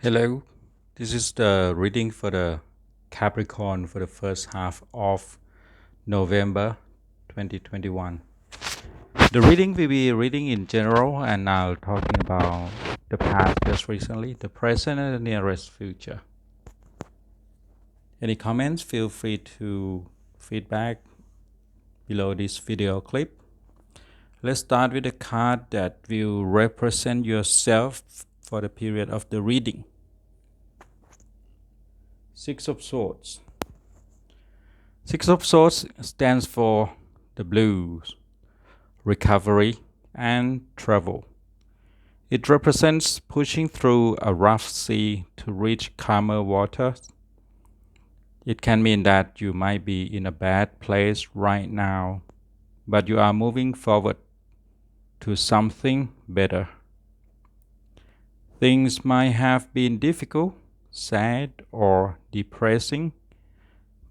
Hello, this is the reading for the Capricorn for the first half of November 2021. The reading will be reading in general and now talking about the past just recently, the present, and the nearest future. Any comments? Feel free to feedback below this video clip. Let's start with a card that will represent yourself for the period of the reading. Six of Swords. Six of Swords stands for the blues, recovery, and travel. It represents pushing through a rough sea to reach calmer waters. It can mean that you might be in a bad place right now, but you are moving forward to something better. Things might have been difficult, sad, or depressing,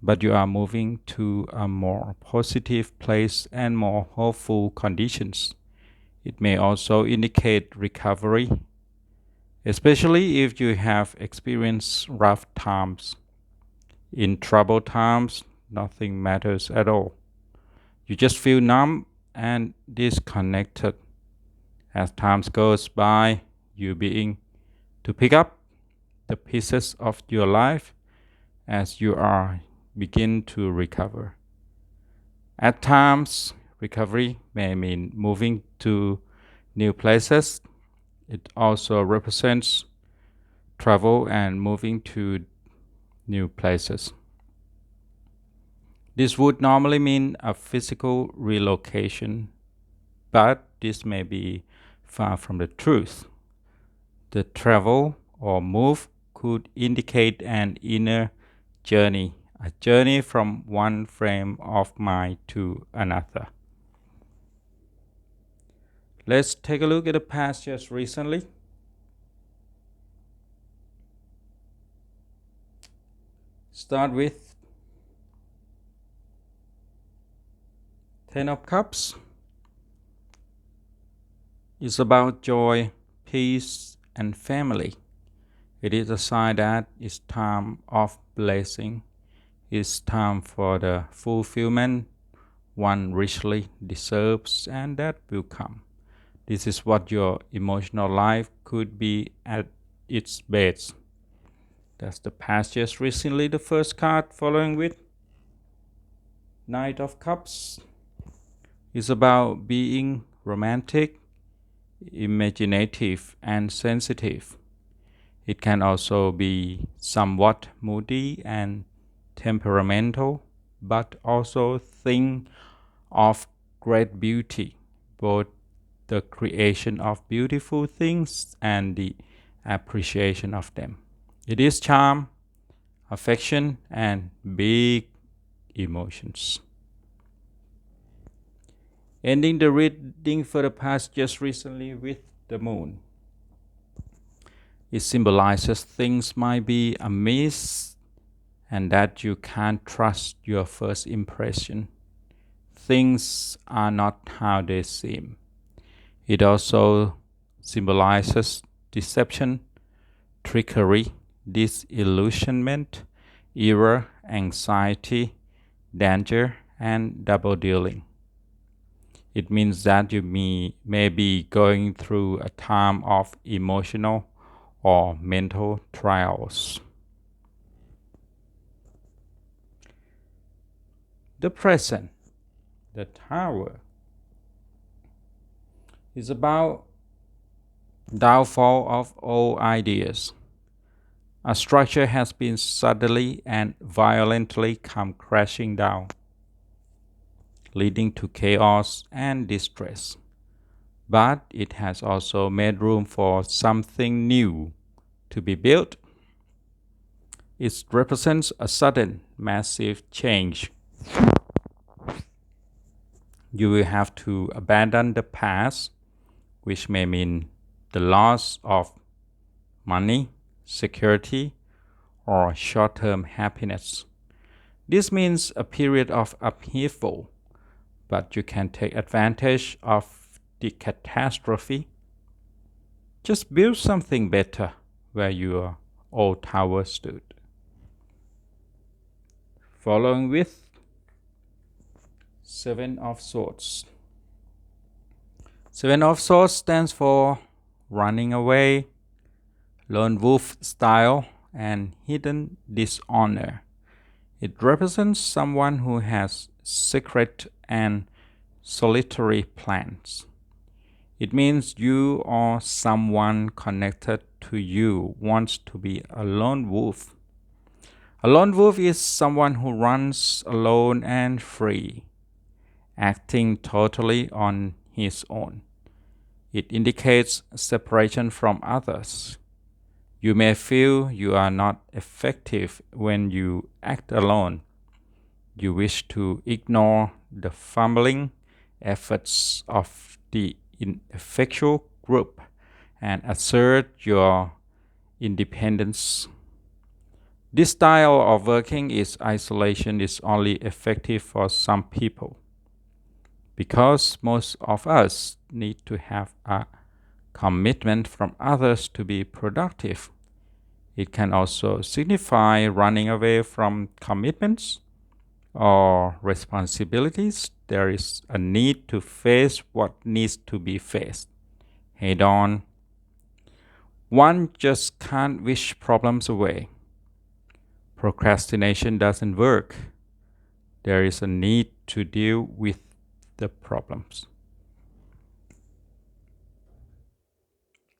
but you are moving to a more positive place and more hopeful conditions. It may also indicate recovery, especially if you have experienced rough times. In troubled times, nothing matters at all. You just feel numb and disconnected. As time goes by, you begin to pick up the pieces of your life as you begin to recover. At times, recovery may mean moving to new places. It also represents travel and moving to new places. This would normally mean a physical relocation, but this may be far from the truth. The travel or move could indicate an inner journey, a journey from one frame of mind to another. Let's take a look at the past just recently. Start with Ten of Cups. It's about joy, peace, and family. It is a sign that it's time of blessing. It's time for the fulfillment one richly deserves, and that will come. This is what your emotional life could be at its best. That's the past just recently. The first card following with Knight of Cups is about being romantic, imaginative, and sensitive. It can also be somewhat moody and temperamental, but also think of great beauty, both the creation of beautiful things and the appreciation of them. It is charm, affection, and big emotions. Ending the reading for the past just recently with the moon. It symbolizes things might be amiss and that you can't trust your first impression. Things are not how they seem. It also symbolizes deception, trickery, disillusionment, error, anxiety, danger, and double dealing. It means that you may be going through a time of emotional or mental trials. The present, the Tower, is about downfall of all ideas. A structure has been suddenly and violently come crashing down, leading to chaos and distress. But it has also made room for something new to be built. It represents a sudden, massive change. You will have to abandon the past, which may mean the loss of money, security, or short-term happiness. This means a period of upheaval, but you can take advantage of the catastrophe. Just build something better where you old tower stood. Following with Seven of Swords. Seven of Swords stands for running away, lone wolf style, and hidden dishonor. It represents someone who has secret and solitary plans. It means you or someone connected to you wants to be a lone wolf. A lone wolf is someone who runs alone and free, acting totally on his own. It indicates separation from others. You may feel you are not effective when you act alone. You wish to ignore the fumbling efforts of the ineffectual group and assert your independence. This style of working is isolation is only effective for some people because most of us need to have a commitment from others to be productive. It can also signify running away from commitments or responsibilities. There is a need to face what needs to be faced head on. One just can't wish problems away. Procrastination doesn't work. There is a need to deal with the problems.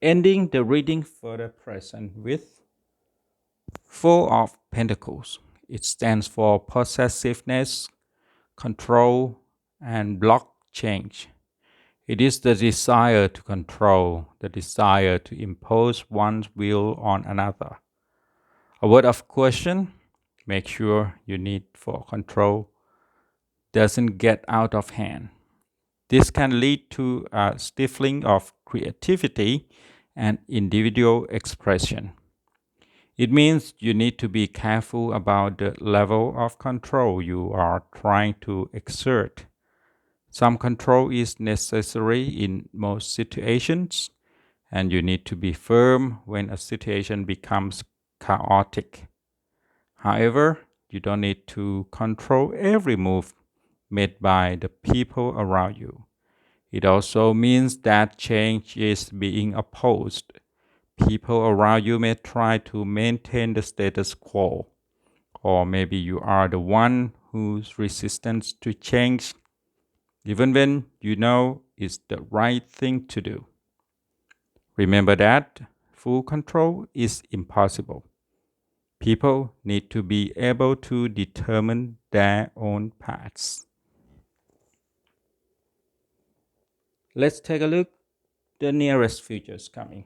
Ending the reading for the present with Four of Pentacles. It stands for possessiveness, control, and block change. It is the desire to control, the desire to impose one's will on another. A word of caution, make sure your need for control doesn't get out of hand. This can lead to a stifling of creativity and individual expression. It means you need to be careful about the level of control you are trying to exert. Some control is necessary in most situations, and you need to be firm when a situation becomes chaotic. However, you don't need to control every move made by the people around you. It also means that change is being opposed. People around you may try to maintain the status quo, or maybe you are the one who's resistant to change, even when you know it's the right thing to do. Remember that full control is impossible. People need to be able to determine their own paths. Let's take a look at the nearest futures coming.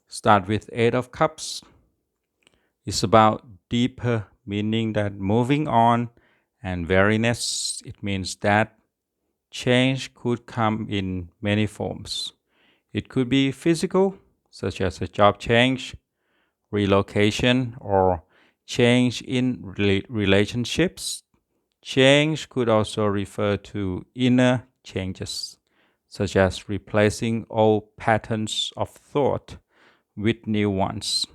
Start with Eight of Cups. It's about deeper meaning that moving on and weariness. It means that change could come in many forms. It could be physical, such as a job change, relocation, or change in relationships. Change could also refer to inner changes, such as replacing old patterns of thought with new ones.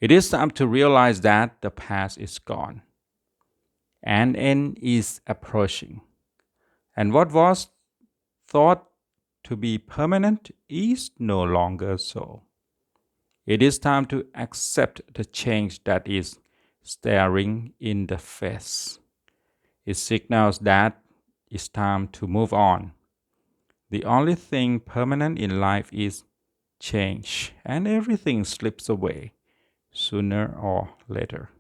It is time to realize that the past is gone. An end is approaching. And what was thought to be permanent is no longer so. It is time to accept the change that is staring in the face. It signals that it's time to move on. The only thing permanent in life is change, and everything slips away sooner or later.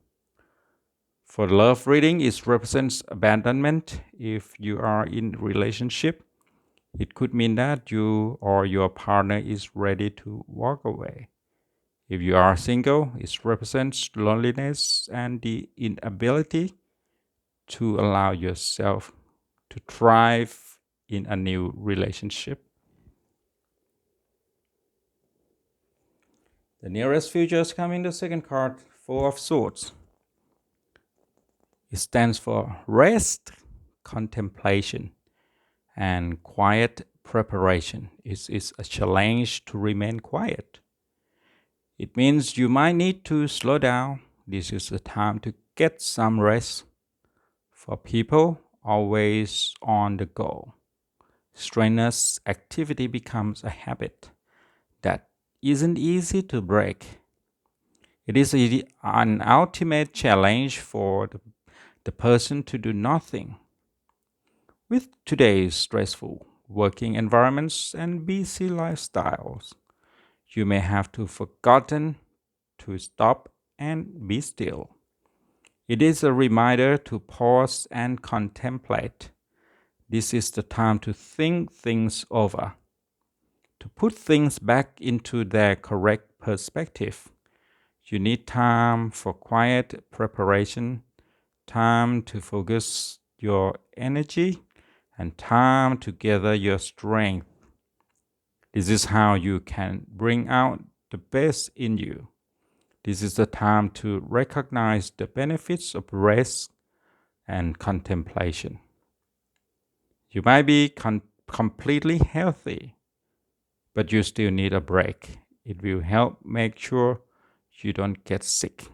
For love reading, it represents abandonment. If you are in a relationship, it could mean that you or your partner is ready to walk away. If you are single, it represents loneliness and the inability to allow yourself to thrive in a new relationship. The nearest futures come in the second card, Four of Swords. It stands for rest, contemplation, and quiet preparation. It's a challenge to remain quiet. It means you might need to slow down. This is the time to get some rest. For people always on the go, strenuous activity becomes a habit that isn't easy to break. It is an ultimate challenge for the person to do nothing. With today's stressful working environments and busy lifestyles, you may have to forgotten to stop and be still. It is a reminder to pause and contemplate. This is the time to think things over, to put things back into their correct perspective. You need time for quiet preparation, time to focus your energy, and time to gather your strength. This is how you can bring out the best in you. This is the time to recognize the benefits of rest and contemplation. You might be completely healthy, but you still need a break. It will help make sure you don't get sick.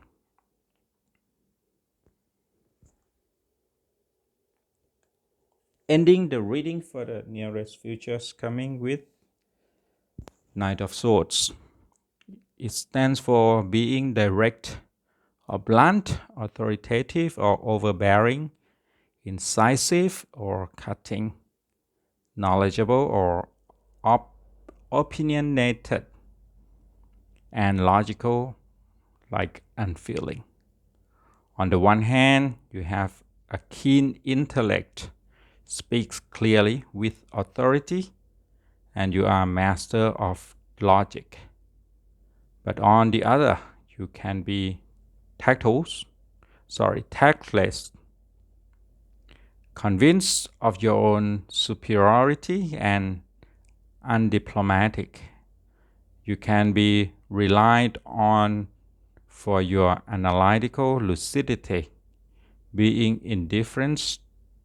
Ending the reading for the nearest futures, coming with Knight of Swords. It stands for being direct or blunt, authoritative or overbearing, incisive or cutting, knowledgeable or opinionated, and logical, like unfeeling. On the one hand, you have a keen intellect, speaks clearly with authority, and you are a master of logic. But on the other, you can be tactless, convinced of your own superiority and undiplomatic. You can be relied on for your analytical lucidity, being indifferent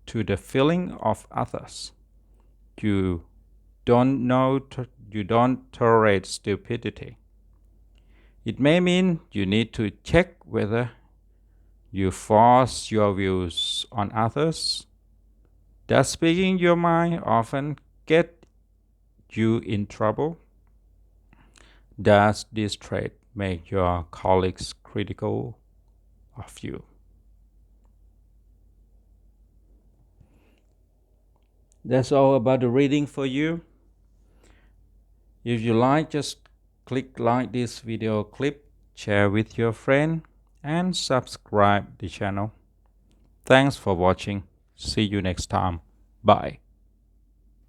to the feeling of others. You don't tolerate stupidity. It may mean you need to check whether you force your views on others. Does speaking your mind often get you in trouble? Does this trait make your colleagues critical of you? That's all about the reading for you. If you like, just click like this video clip, share with your friend, and subscribe the channel. Thanks for watching. See you next time. Bye.